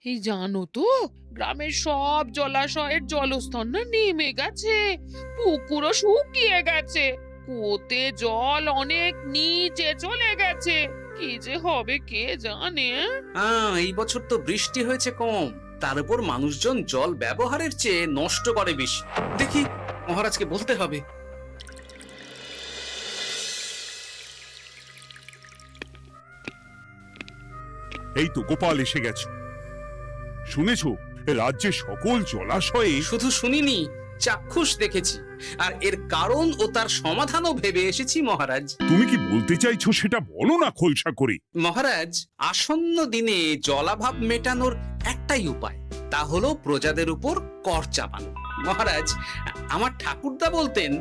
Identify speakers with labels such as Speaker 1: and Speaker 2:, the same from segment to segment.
Speaker 1: এই জানো তো, গ্রামের সব জলাশয়ের জলস্তর না নেমে গেছে, পুকুরও শুকিয়ে গেছে, কুয়োতে জল অনেক নিচে চলে গেছে। কি যে হবে কে জানে।
Speaker 2: এই বছর তো বৃষ্টি হয়েছে কম, তার উপর মানুষজন জল ব্যবহারের চেয়ে নষ্ট করে বেশি। দেখি, মহারাজকে বলতে হবে।
Speaker 3: এই তো গোপাল এসে গেছো। শুনেছো, রাজ্যে সকল জলাশয়ে
Speaker 2: শুধু শুনিনি, চাক্ষুষ দেখেছি, আর এর কারণ ও তার সমাধানও ভেবে এসেছি মহারাজ।
Speaker 3: তুমি কি বলতে চাইছো সেটা বলো না খোলসা করে।
Speaker 2: মহারাজ, আসন্ন দিনে জলাভাব মেটানোর একটাই উপায়, তা হলো প্রজাদের উপর কর চাপানো। মহারাজ, আমার ঠাকুরদা বলতেন,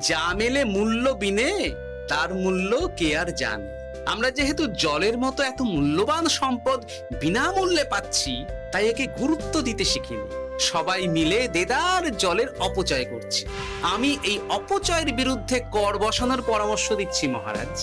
Speaker 2: যা মেলে মূল্য বিনে তার মূল্য কে আর জানে। আমরা যেহেতু জলের মতো এত মূল্যবান সম্পদ বিনামূল্যে পাচ্ছি, তাই একে গুরুত্ব দিতে শিখিনি। সবাই মিলে দেদার জলের অপচয় করছে। আমি এই অপচয়ের বিরুদ্ধে কর বসানোর পরামর্শ দিচ্ছি মহারাজ।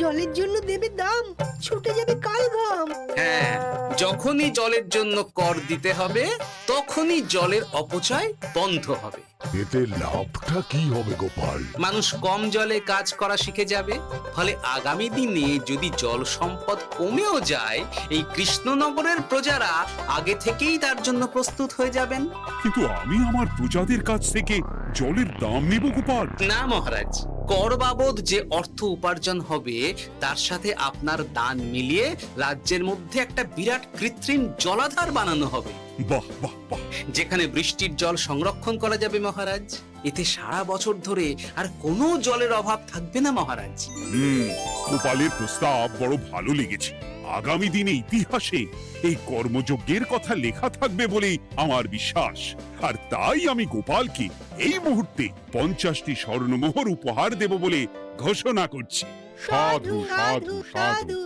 Speaker 4: জলের জন্য দেবে দাম, ছুটে যাবে কাল ঘাম।
Speaker 2: হ্যাঁ, যখনই জলের জন্য কর দিতে হবে, তখনই জলের অপচয় বন্ধ হবে।
Speaker 5: এতে লাভটা কি হবে গোপাল?
Speaker 2: মানুষ কম জলে কাজ করা শিখে যাবে, ফলে আগামী দিনে যদি জল সম্পদ কমেও যায়, এই কৃষ্ণনগরের প্রজারা আগে থেকেই তার জন্য প্রস্তুত হয়ে যাবেন।
Speaker 3: কিন্তু আমি আমার প্রজাদের কাছ থেকে জলের দাম নেব গোপাল?
Speaker 2: না মহারাজ, কর বাবদ যে অর্থ উপার্জন হবে, তার সাথে আপনার দান মিলিয়ে রাজ্যের মধ্যে একটা বিরাট কৃত্রিম জলাধার বানানো হবে।
Speaker 3: বাহ বাহ বাহ!
Speaker 2: যেখানে বৃষ্টির জল সংরক্ষণ করা যাবে মহারাজ। এতে সারা বছর ধরে আর কোনো জলের অভাব থাকবে না মহারাজ।
Speaker 3: গোপালের প্রস্তাব বড় ভালো লেগেছে। আগামী দিনে ইতিহাসে এই কর্মযজ্ঞের কথা লেখা থাকবে বলেই আমার বিশ্বাস। আর তাই আমি গোপালকে এই মুহূর্তে 50টি স্বর্ণমোহর উপহার দেব বলে ঘোষণা করছি।
Speaker 4: সাধু সাধু সাধু।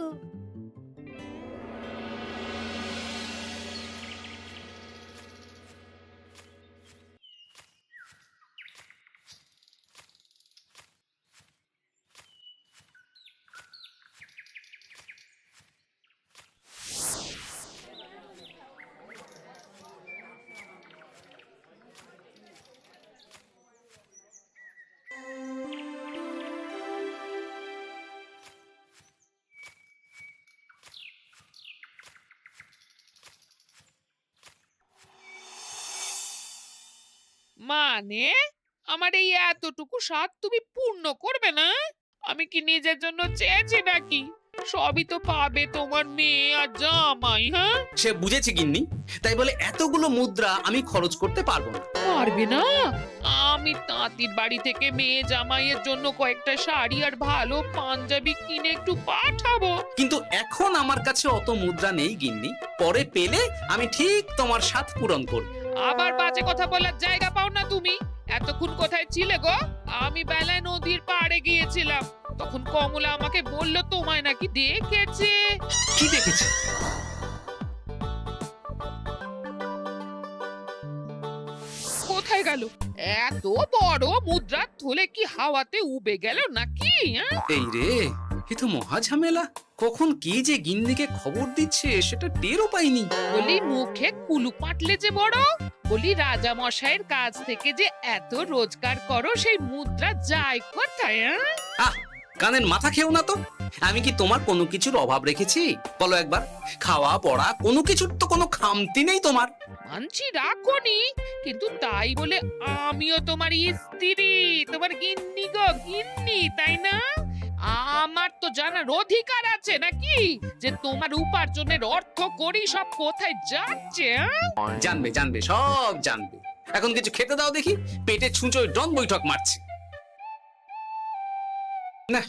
Speaker 1: মানে আমার এই এতটুকু স্বাদ তুমি পূর্ণ করবে না? আমি কি নিজের জন্য চেয়েছি নাকি? সবই তো পাবে তোমার মেয়ে আর জামাই। হ্যাঁ,
Speaker 2: সে বুঝেছি গিন্নি, তাই বলে এতগুলো মুদ্রা আমি খরচ করতে পারবো না।
Speaker 1: পারবে না? আমি তাঁতির বাড়ি থেকে মেয়ে জামাইয়ের জন্য কয়েকটা শাড়ি আর ভালো পাঞ্জাবি কিনে একটু পাঠাবো।
Speaker 2: কিন্তু এখন আমার কাছে অত মুদ্রা নেই গিন্নি, পরে পেলে আমি ঠিক তোমার স্বাদ পূরণ করব।
Speaker 1: আবার বাজে কথা বলার জায়গা পাও না তুমি। এতক্ষণ কোথায় ছিলে গো? আমি বেলায় নদীর পাড়ে গিয়েছিলাম, তখন কমলা আমাকে বলল তোমায় নাকি দেখেছে।
Speaker 2: কি দেখেছি?
Speaker 1: কোথায় গেল? এত বড় মুদ্রার থলে কি হাওয়াতে উবে গেল নাকি?
Speaker 2: এই রে, এ তো মহা ঝামেলা। কখন কি যে গিন্নিকে খবর দিচ্ছে সেটা টেরও পাইনি।
Speaker 1: বলি মুখে কুলু পাটলে যে বড়, বলি রাজা মশাইয়ের কাছ থেকে যে এত রোজগার করো, সেই মুদ্রা যায় কোথায়?
Speaker 2: আহ, কানের মাথা খেও না তো। আমি কি তোমার কোনো কিছুর অভাব রেখেছি? বলো একবার। খাওয়া পড়া কোনো কিছুর তো কোনো খামতি নেই তোমার।
Speaker 1: মানছি রাখোনি, কিন্তু তাই বলে আমিও তোমার স্ত্রী, তোমার গিন্নি গো, গিন্নি, তাই না? আমার তো জানার অধিকার আছে নাকি যে তোমার উপার্জনের অর্থ করি সব কোথায় যাচ্ছে?
Speaker 2: জানবে জানবে, সব জানবে। এখন কিছু খেতে দাও দেখি, পেটে ছুঁচোয় ডন বৈঠক মারছে। না,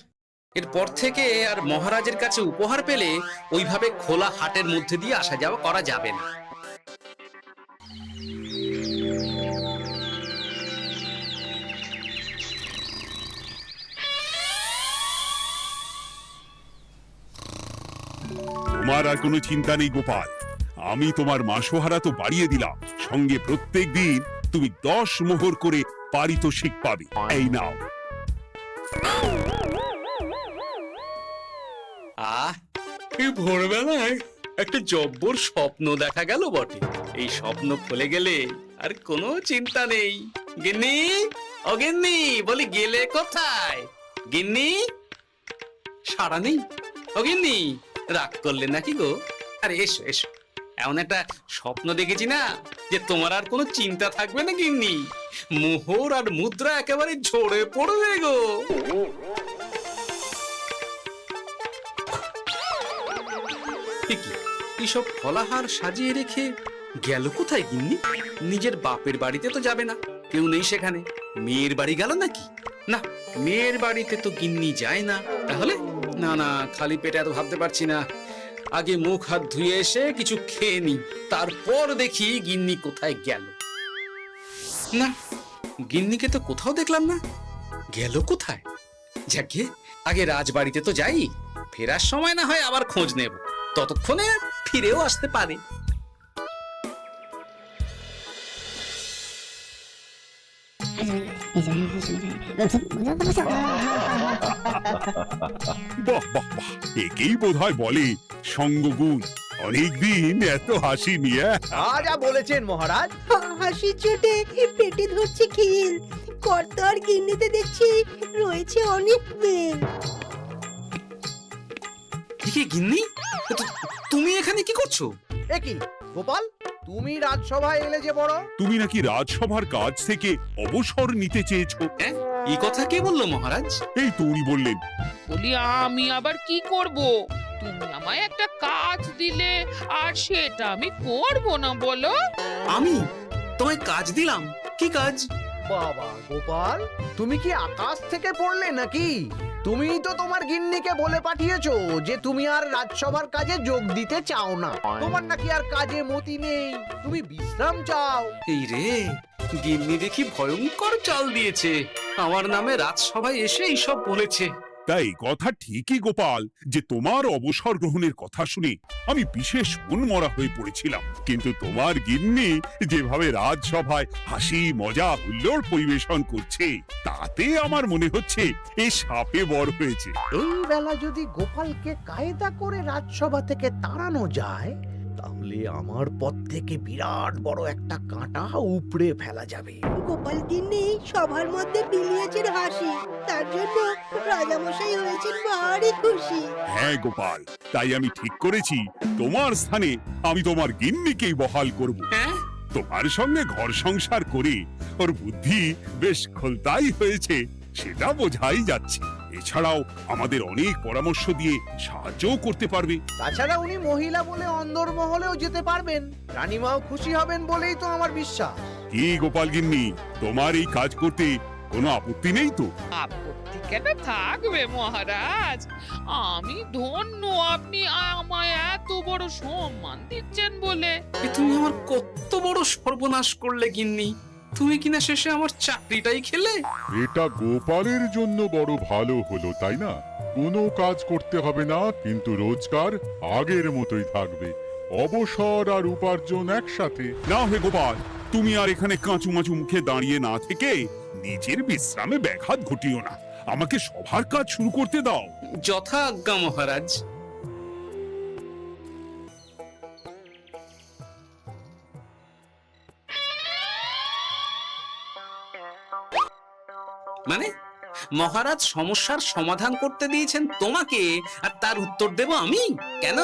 Speaker 2: এরপর থেকে আর মহারাজের কাছে উপহার পেলে ওইভাবে খোলা হাটের মধ্যে দিয়ে আসা যাওয়া করা যাবে না।
Speaker 3: তোমার আর কোনো চিন্তা নেই গোপাল। আমি তোমার মাসোহারা তো বাড়িয়ে দিলাম, সঙ্গে প্রত্যেক দিন তুমি 10 মোহর করে পারিতোষিক পাবে। এই নাও।
Speaker 2: এই ভোরবেলায় একটা জব্বর স্বপ্ন দেখা গেল বটে। এই স্বপ্ন ফলে গেলে আর কোনো চিন্তা নেই। গিন্নি, ও গিন্নি, বলি গেলে কোথায়? গিন্নি, সাড়া নেই। ও গিন্নি, রাগ করলে নাকি গো? আরে এসো এসো, এমন একটা স্বপ্ন দেখেছি না যে তোমার আর কোনো চিন্তা থাকবে না গিন্নি। মোহর আর মুদ্রা একেবারে ঝরে পড়বে গো। এইসব ফলাহার সাজিয়ে রেখে গেল কোথায় গিন্নি? নিজের বাপের বাড়িতে তো যাবে না, কেউ নেই সেখানে। মেয়ের বাড়ি গেল নাকি? না, মেয়ের বাড়িতে তো গিন্নি যায় না। তাহলে না না, খালি পেটে এত ভাবতে পারছি না। আগে মুখ হাত ধুয়ে এসে কিছু খেয়ে নি, তারপর দেখি গিন্নি কোথায় গেল। না, গিন্নিকে তো কোথাও দেখলাম না। গেল কোথায়? যাকে আগে রাজবাড়িতে তো যাই, ফেরার সময় না হয় আবার খোঁজ নেব, ততক্ষণে ফিরেও আসতে পারে।
Speaker 3: বাহ বাহ বাহ, একেই বোধহয় বলে সঙ্গগুণ। অনেকদিন এত হাসি নিয়ে।
Speaker 6: যা বলেছেন মহারাজ।
Speaker 4: হাসির চোটে পেটে ধরছে খিল। কর্তা আর গিন্নিতে দেখছি রয়েছে অনেক বেল।
Speaker 2: কি গিন্নি, তুমি এখানে কি করছো?
Speaker 6: একই গোপাল, তুমি রাজসভায় এলে যে বড়।
Speaker 3: তুমি নাকি রাজসভার কাজ থেকে অবসর নিতে চেয়েছো?
Speaker 2: হ্যাঁ, এই কথা কে বললো মহারাজ?
Speaker 3: এই তো উনি বললেন।
Speaker 1: বলি আমি আবার কি করব? তুমি আমায় একটা কাজ দিলে আর সেটা আমি করব না বলো?
Speaker 2: আমি তোমায় কাজ দিলাম? কি কাজ?
Speaker 6: বাবা গোপাল, তুমি কি আকাশ থেকে পড়লে নাকি? তুমিই তো তোমার গিন্নিকে বলে পাঠিয়েছো যে তুমি আর রাজসভার কাজে যোগ দিতে চাও না। তোমার নাকি আর কাজে মতি নেই, তুমি বিশ্রাম চাও।
Speaker 2: এই রে, গিন্নি দেখি ভয়ঙ্কর চাল দিয়েছে। আমার নামে রাজসভায় এসে এইসব বলেছে।
Speaker 3: তাই কথা ঠিকই গোপাল, যে তোমার অবসর গ্রহণের কথা শুনে আমি বিশেষ মনমরা হয়ে পড়েছিলাম। কিন্তু তোমার গিন্নি যেভাবে রাজসভায় হাসি মজা হুল্লোড় পরিবেশন করছে, তাতে আমার মনে হচ্ছে এ সাপে বর হয়েছে।
Speaker 6: এই বেলা যদি গোপালকে কায়দা করে রাজসভা থেকে তাড়ানো যায়, তাহলে আমার পথ থেকে বিরাট বড় একটা কাঁটা উপড়ে ফেলা যাবে।
Speaker 4: গোপাল গিন্নি সবার মধ্যে বিলিয়েছেন হাসি, তার জন্য রাজামশাই হয়েছেন ভারী খুশি।
Speaker 3: হ্যাঁ গোপাল, তাই আমি ঠিক করেছি তোমার স্থানে আমি তোমার গিন্নিকেই বহাল করব।
Speaker 2: হ্যাঁ,
Speaker 3: তোমার সঙ্গে ঘর সংসার করে ওর বুদ্ধি বেশ খোলতাই হয়েছে, সেটা বোঝাই যাচ্ছে। এছাড়াও আমাদের অনেক পরামর্শ দিয়ে সাহায্যও করতে পারবে।
Speaker 6: তাছাড়া উনি মহিলা বলে অন্দরমহলেও যেতে পারবেন। রানীমাও খুশি হবেন বলেই তো আমার বিশ্বাস।
Speaker 3: কি গোপাল গিন্নি, তোমার এই কাজ করতে কোনো আপত্তি নেই তো?
Speaker 1: আপত্তি কেন থাকবে মহারাজ? আমি ধন্য আপনি আমায় এত বড় সম্মান দিচ্ছেন বলে।
Speaker 2: এ তুমি আমার কত বড় সর্বনাশ করলে গিন্নি। তুমি কিনা শেষে আমার চাকরিটাই খেলে।
Speaker 5: এটা গোপালের জন্য বড় ভালো হলো, তাই না? কোনো কাজ করতে হবে না, কিন্তু রোজগার আগের মতোই থাকবে। অবসর আর উপার্জন একসাথে।
Speaker 3: না হে গোপাল, তুমি আর এখানে কাঁচু মাচু মুখে দাঁড়িয়ে না থেকে নিজের বিশ্রামে ব্যাঘাত ঘটিও না। আমাকে সবার কাজ শুরু করতে দাও।
Speaker 2: যথা আজ্ঞা মহারাজ। মানে মহারাজ সমস্যার সমাধান করতে দিয়েছেন তোমাকে, আর তার উত্তর দেব আমি? কেন?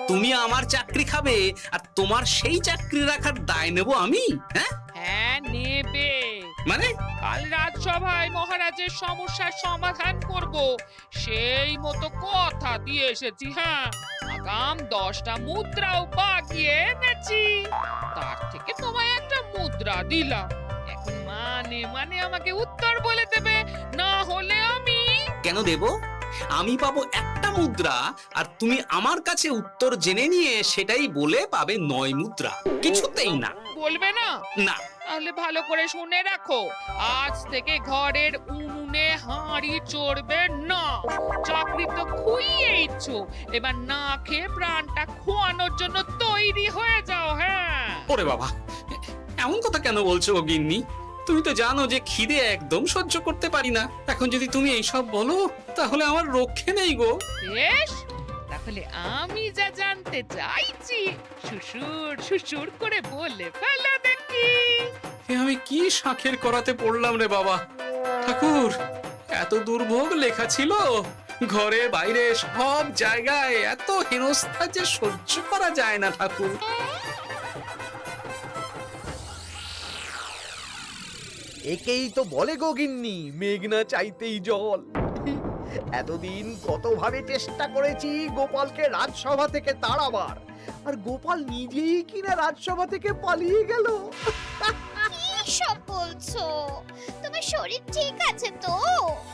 Speaker 2: তুমি আমার চাকরি খাবে আর তোমার সেই চাকরি রাখার দায় নেব আমি? হ্যাঁ
Speaker 1: হ্যাঁ, নেবে।
Speaker 2: মানে
Speaker 1: কাল রাজসভায় মহারাজের সমস্যার সমাধান করব, সেই মতো কথা দিয়ে এসেছি। হ্যাঁ, আগাম 10টা মুদ্রাও বাগিয়ে এনেছি। তার থেকে তোমায় একটা মুদ্রা দিলাম। এখন মানে মানে আমাকে উত্তর বলে দেবে, না হলে আমি
Speaker 2: কেন দেব? আমি পাবো একটা মুদ্রা, আর তুমি আমার কাছে উত্তর জেনে নিয়ে সেটাই বলে পাবে 9 মুদ্রা। কিছুতেই না।
Speaker 1: বলবে না?
Speaker 2: না।
Speaker 1: তাহলে ভালো করে শুনে রাখো, আজ থেকে ঘরের উনুনে হাঁড়ি চড়বে না। চাকরি তো খুইয়েইছো, এবার না খেয়ে প্রাণটা খোয়ানোর জন্য তৈরি হয়ে যাও। হ্যাঁ।
Speaker 2: ওরে বাবা, এমন কথা কেন বলছো গো গিন্নি? তুমি তো জানো যে খিদে একদম সহ্য করতে পারি না। এখন যদি তুমি এইসব বলো, তাহলে আমার রক্ষে নেই গো।
Speaker 1: বেশ, তা তাহলে আমি যা জানতে চাইছি শ্বশুর শ্বশুর করে বলে ফেলো দেখি।
Speaker 2: এ আমি কি শাঁখের করাতে পড়লাম রে বাবা। ঠাকুর, এত দুর্ভোগ লেখা ছিল, ঘরে বাইরে সব জায়গায় এত হেনস্থা যে সহ্য করা যায় না ঠাকুর।
Speaker 6: একেই তো বলে গো গিন্নি, মেঘ না চাইতেই জল। এতদিন কতভাবে চেষ্টা করেছি গোপালকে রাজসভা থেকে তাড়াবার, আর গোপাল নিজেই কিনা রাজসভা থেকে পালিয়ে গেল।
Speaker 7: সব বলছো? তোমার শরীর ঠিক আছে তো?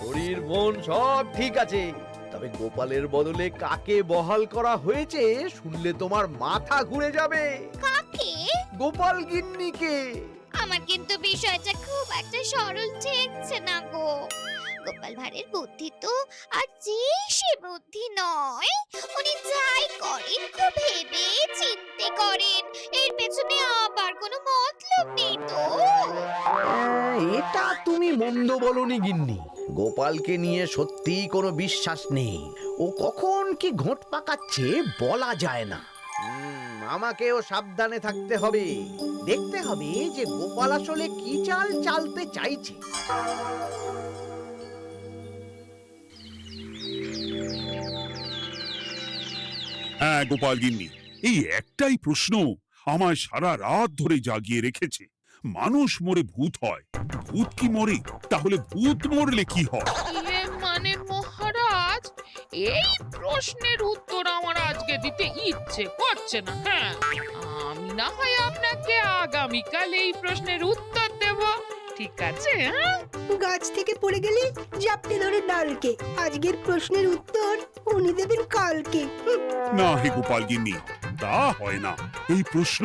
Speaker 6: শরীর মন সব ঠিক আছে, তবে গোপালের বদলে কাকে বহাল করা হয়েছে শুনলে তোমার মাথা ঘুরে যাবে।
Speaker 7: কাকে?
Speaker 6: গোপাল গিন্নিকে।
Speaker 7: আমার কিন্তু বিষয়টা খুব একটা সরল ঠেকছে না গো। গোপাল ভাঁড়ের বুদ্ধি তো আর যে সে বুদ্ধি নয়। উনি যাই করেন খুব ভেবে চিন্তে করেন, এর পেছনে আবার কোনো মতলব নেই তো।
Speaker 6: এটা তুমি মন্দ বলনি গিন্নি। গোপালকে নিয়ে সত্যিই কোনো বিশ্বাস নেই। ও কখন কি ঘোট পাকাচ্ছে বলা যায় না। আমাকেও সাবধানে থাকতে হবে। দেখতে হবে যে গোপাল আসলে কি চাল চালতে চাইছে।
Speaker 3: হ্যাঁ গোপাল গিন্নি, এই একটাই প্রশ্ন আমায় সারা রাত ধরে জাগিয়ে রেখেছে। মানুষ মরে ভূত হয়, ভূত কি মরে? তাহলে ভূত মরলে কি হয়?
Speaker 1: ইয়ে মানে মহারাজ, এই প্রশ্নের উত্তর আমার আজকে দিতে ইচ্ছে করছে না। হ্যাঁ, আমি না হয় আপনাকে আগামীকাল এই প্রশ্নের উত্তর দেব, ঠিক আছে? হ্যাঁ,
Speaker 4: গাছ থেকে পড়ে গেলে জাপটে ধরে ডালকে। আজকের প্রশ্নের উত্তর উনি দেবেন কালকে।
Speaker 3: না হে গোপাল গিন্নি, তা হয় না। এই প্রশ্ন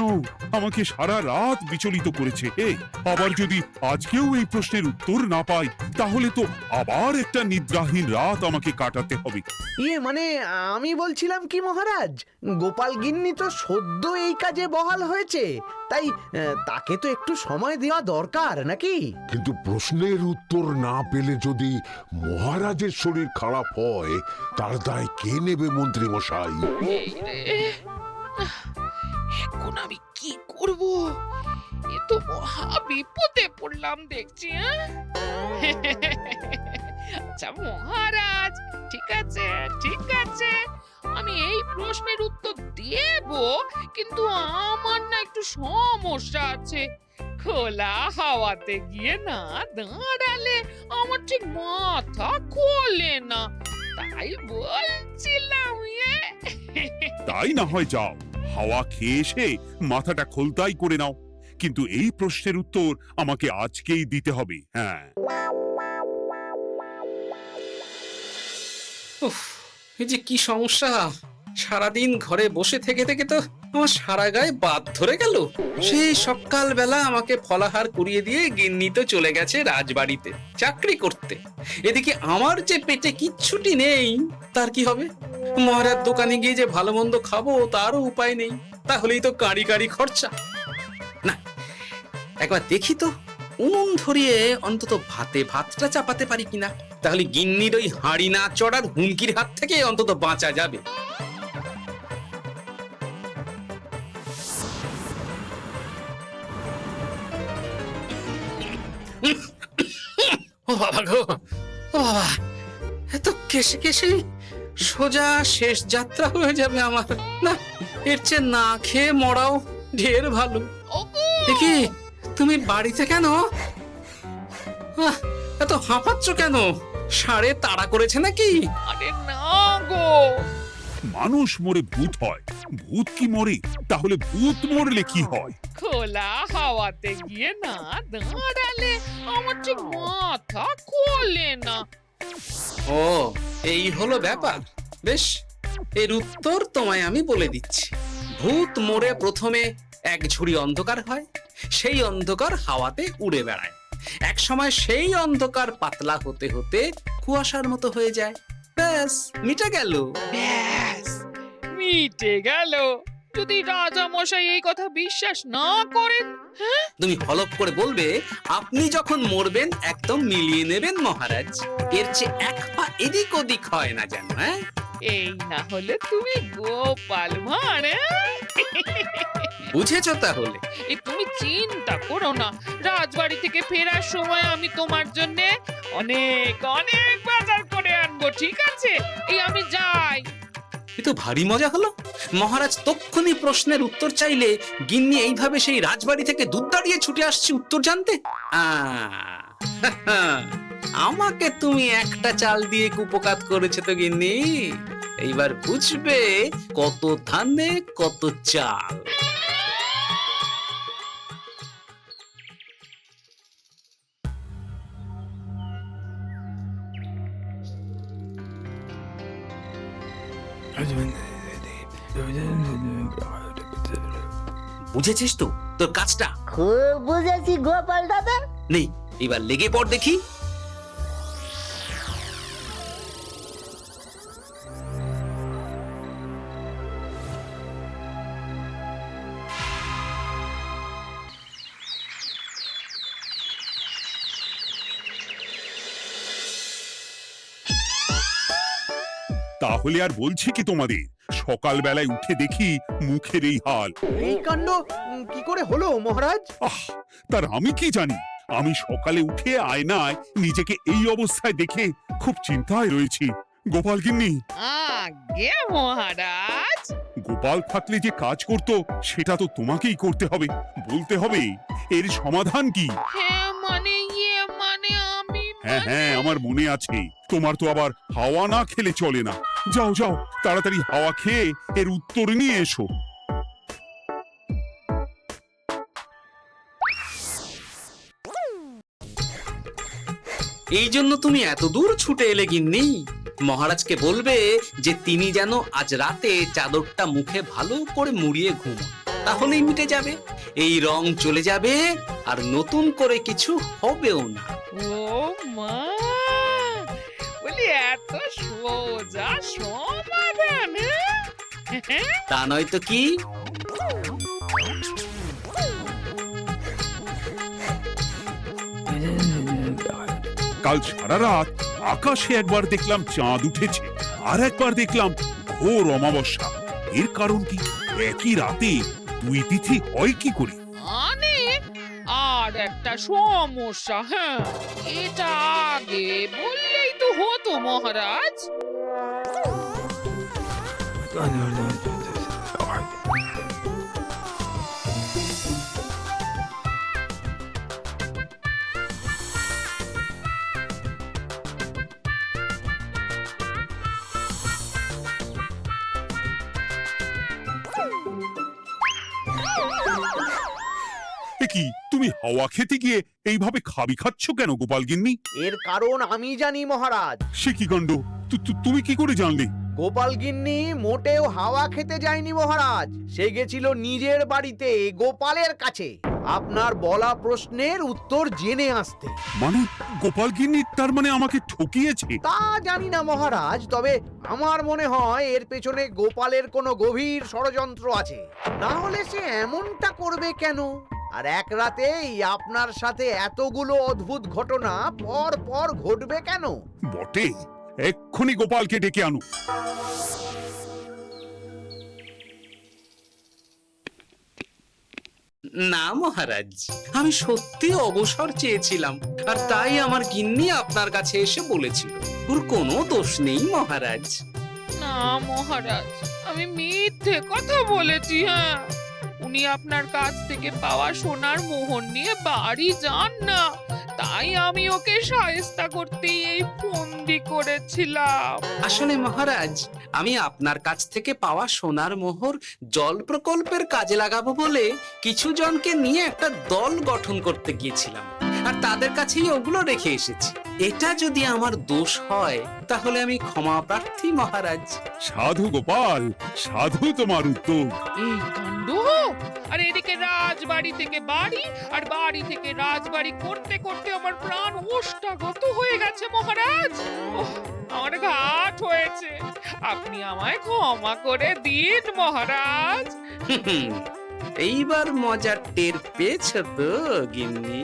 Speaker 3: আমাকে সারা রাত বিচলিত করেছে। আবার যদি আজকেও এই প্রশ্নের উত্তর না পাই, তাহলে তো আবার একটা নিদ্রাহীন রাত আমাকে কাটাতে হবে।
Speaker 6: মানে আমি বলছিলাম কি মহারাজ, গোপাল গিন্নি তো সদ্য এই কাজে বহাল হয়েছে, তাই তাকে তো একটু সময় দেওয়া দরকার নাকি?
Speaker 8: কিন্তু প্রশ্নের উত্তর না পেলে যদি মহারাজের শরীর খারাপ হয়, তার দায় কে নেবে মন্ত্রী মশাই?
Speaker 1: এই রে, এখন আমি কি করব? এ তো মহা বিপদে পড়লাম দেখছি। আচ্ছা মহারাজ, ঠিক আছে ঠিক আছে, আমি এই প্রশ্নের উত্তর দেব, কিন্তু আমার না একটু সমস্যা আছে। খোলা হাওয়াতে গিয়ে না দাঁড়ালে আমার ঠিক মাথা খোলে না, তাই বলছিলাম।
Speaker 3: তাই না হয় যাও, হাওয়া খেয়ে এসে মাথাটা খোলতাই করে নাও। কিন্তু এই প্রশ্নের উত্তর আমাকে আজকেই দিতে হবে। হ্যাঁ,
Speaker 2: উফ, এই যে কি সমস্যা! সারাদিন ঘরে বসে থেকে থেকে তো আমার সারা গায়ে বাদ ধরে গেল। সেই সকালবেলা আমাকে ফলাহার করিয়ে দিয়ে গিন্নি তো চলে গেছে রাজবাড়িতে চাকরি করতে। এদিকে আমার যে পেটে কিচ্ছুটি নেই, তার কি হবে? মহারাজ দোকানে গিয়ে যে ভালো মন্দ খাবো তারও উপায় নেই। তাহলেই তো কাঁড়ি কাঁড়ি খরচা। না, একবার দেখি তো উনুন ধরিয়ে অন্তত ভাতটা চাপাতে পারি কিনা। তাহলে গিন্নির ওই হাঁড়ি না চড়ার হুমকির হাত থেকে অন্তত বাঁচা যাবে। ও বাবা গো, ও বাবা, এত কেসে কেসে সোজা শেষ যাত্রা হয়ে যাবে আমার। না, এর চেয়ে না খেয়ে মরাও ঢের ভালো। দেখি তুমি বাড়িতে কেন? এত হাঁপাচ্ছ কেন? ষাঁড়ে তাড়া করেছে নাকি?
Speaker 1: আরে না গো,
Speaker 3: মানুষ মরে ভূত হয়, ভূত কি মরে? তাহলে ভূত মরলে কি হয়?
Speaker 1: খোলা হাওয়াতে গিয়ে না দাঁড়ালে আমার ঠিক মাথা খোলে না।
Speaker 2: ও, এই হলো ব্যাপার। বেশ, এর উত্তর তোমায় আমি বলে দিচ্ছি। ভূত মরে প্রথমে এক ঝুড়ি অন্ধকার হয়, সেই অন্ধকার হাওয়াতে উড়ে বেড়ায়। এক সময় সেই অন্ধকার পাতলা হতে হতে কুয়াশার মতো হয়ে যায়। ব্যাস, মিটে গেল।
Speaker 1: ব্যাস, মিটে গেল। যদি রাজা মশাই এই কথা বিশ্বাস না করেন,
Speaker 2: তুমি হলপ করে বলবে আপনি যখন মরবেন একদম মিলিয়ে নেবেন মহারাজ। এর চেয়ে এক পা এদিক ওদিক হয় না যেন। হ্যাঁ,
Speaker 1: এই না হলে তুমি গোপাল ভাঁড়, হ্যাঁ?
Speaker 2: বুঝেছো তাহলে?
Speaker 1: এই তুমি চিন্তা করো না, রাজবাড়ি থেকে ফেরার সময় আমি তোমার জন্য অনেক অনেক বাজার করে আনবো, ঠিক আছে? এই আমি যাই।
Speaker 2: এ তো ভারী মজা হলো। মহারাজ তক্ষুনি প্রশ্নের উত্তর চাইলে গিন্নি এইভাবে সেই রাজবাড়ি থেকে দুধ দাঁড়িয়ে ছুটে আসছে উত্তর জানতে। আমাকে তুমি একটা চাল দিয়ে কুপকাত করেছো তো গিন্নি। এইবার বুঝবে কত ধানে কত চাল। বুঝেছিস তো তোর কাজটা?
Speaker 9: খুব বুঝেছি গোপাল দাদা।
Speaker 2: নেই, এবার লেগে পড় দেখি।
Speaker 3: তাহলে আর বলছি কি তোমাদের, সকালবেলায় উঠে দেখি মুখের এই হাল।
Speaker 6: এই কাণ্ড কি করে হলো মহারাজ?
Speaker 3: আহ, তার আমি কি জানি। আমি সকালে উঠে আয়নায় নিজেকে এই অবস্থায় দেখে খুব চিন্তায় রয়েছি। গোপাল গিন্নি,
Speaker 1: আগে মহারাজ,
Speaker 3: গোপাল থাকলে যে কাজ করতো সেটা তো তোমাকেই করতে হবে, বলতে হবে এর সমাধান কি।
Speaker 1: হ্যাঁ মানে আমি
Speaker 3: হ্যাঁ হ্যাঁ, আমার মনে আছে। তোমার তো আবার হাওয়া না খেলে চলে না। যাও যাও, তাড়াতাড়ি হাওয়া খেয়ে এর উত্তর নিয়ে এসো।
Speaker 2: এই জন্য তুমি এত দূর ছুটে এলে গিন্নি? মহারাজকে বলবে যে তিনি যেন আজ রাতে চাদরটা মুখে ভালো করে মুড়িয়ে ঘুমান, তাহলেই মিটে যাবে। এই রং চলে যাবে আর নতুন করে কিছু হবেও না।
Speaker 1: ও মা, বলি এত সোজা সমাধান, হ্যাঁ?
Speaker 2: তা নয় তো কি?
Speaker 3: কাল সারা রাত আকাশে একবার দেখলাম চাঁদ উঠেছে, আর একবার দেখলাম ঘোর অমাবস্যা। এর কারণ কি? একই রাতে দুই তিথি হয় কি করে?
Speaker 1: মানে আর একটা সমস্যা, হ্যাঁ, এটা আগে বললেই তো হতো মহারাজ।
Speaker 3: এ কি, তুমি হাওয়া খেতে গিয়ে এইভাবে খাবি খাচ্ছ কেন গোপাল গিন্নি?
Speaker 6: এর কারণ আমি জানি মহারাজ।
Speaker 3: সে কি কাণ্ড! তুমি কি করে জানলে?
Speaker 6: গোপাল গিন্নি মোটেও হাওয়া খেতে যায়নি মহারাজ, সে গেছিল নিজের বাড়িতে গোপালের কাছে আপনার বলা প্রশ্নের উত্তর জেনে আসতে।
Speaker 3: মানে গোপাল গিন্নি তার মানে আমাকে ঠকিয়েছে?
Speaker 6: তা জানি না মহারাজ, তবে আমার মনে হয় এর পেছনে গোপালের কোনো গভীর ষড়যন্ত্র আছে, না হলে সে এমনটা করবে কেন? আর এক রাতেই আপনার সাথে এতগুলো অদ্ভুত ঘটনা পর পর ঘটবে কেন?
Speaker 3: বটে, এক্ষুনি গোপালকে ডেকে আনো।
Speaker 2: না মহারাজ, আমি সত্যি অবসর চেয়েছিলাম, আর তাই আমার গিন্নি আপনার কাছে এসে বলেছিল। ওর কোনো দোষ নেই মহারাজ।
Speaker 1: না মহারাজ, আমি মিথ্যে কথা বলেছি, হ্যাঁ। উনি আপনার কাছ থেকে পাওয়া সোনার মোহর নিয়ে বাড়ি যান না, তাই আমি ওকে শায়েস্তা করতেই এই ফন্দি করেছিলাম।
Speaker 2: আসলে মহারাজ, আমি আপনার কাছ থেকে পাওয়া সোনার মোহর জল প্রকল্পের কাজে লাগাবো বলে কিছু জনকে নিয়ে একটা দল গঠন করতে গিয়েছিলাম, আর তাদের কাছেই ওগুলো রেখে এসেছি। এটা যদি আমার দোষ হয় তাহলে আমি ক্ষমা প্রার্থী মহারাজ।
Speaker 3: সাধু গোপাল, সাধু তোমার উত্তর।
Speaker 1: এই কাণ্ড! আর এদিকে রাজবাড়ি থেকে বাড়ি, আর বাড়ি থেকে রাজবাড়ি করতে করতে আমার প্রাণ ওষ্ঠাগত হয়ে গেছে মহারাজ। ওহ, আমার ঘাট হয়েছে, আপনি আমায় ক্ষমা করে দিন মহারাজ।
Speaker 2: এইবার মজার টের পেয়েছ তো গিন্নি?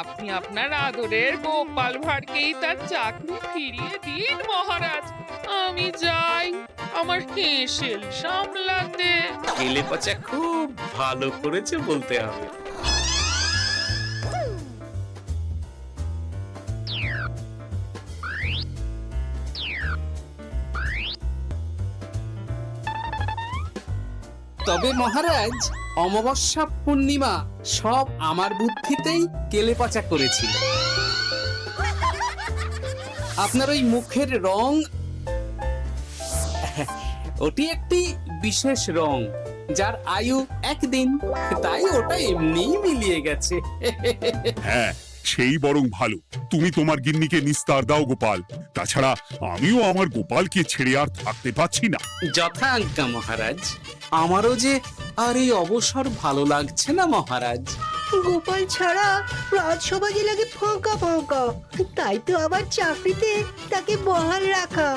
Speaker 1: আপনি আপনার আদরের গোপাল ভাঁড়কেই তার চাকরি ফিরিয়ে দিন মহারাজ। আমি যাই আমার হেসেল সামলাতে।
Speaker 2: কেলে পচা খুব ভালো করেছে বলতে হবে। তবে মহারাজ, অমাবস্যা পূর্ণিমা সব আমার বুদ্ধিতেই কেলেপচা করেছিল। আপনার ওই মুখের রং, ওটি একটি বিশেষ রং যার আয়ু একদিন, তাই ওটা এমনিই মিলিয়ে গেছে।
Speaker 3: হ্যাঁ, সেই বরং ভালো। তুমি তোমার গিন্নিকে নিস্তার দাও গোপাল। তাছাড়া আমিও আমার গোপালকে ছেড়ে আর থাকতে পারছি না।
Speaker 2: যথা আজ্ঞা মহারাজ। আমারও যে আর এই অবসর ভালো লাগছে না মহারাজ।
Speaker 4: গোপাল ছাড়া রাজসভা যে লাগে ফাঁকা ফাঁকা, তাই তো আবার চাকরিতে তাকে বহাল রাখা।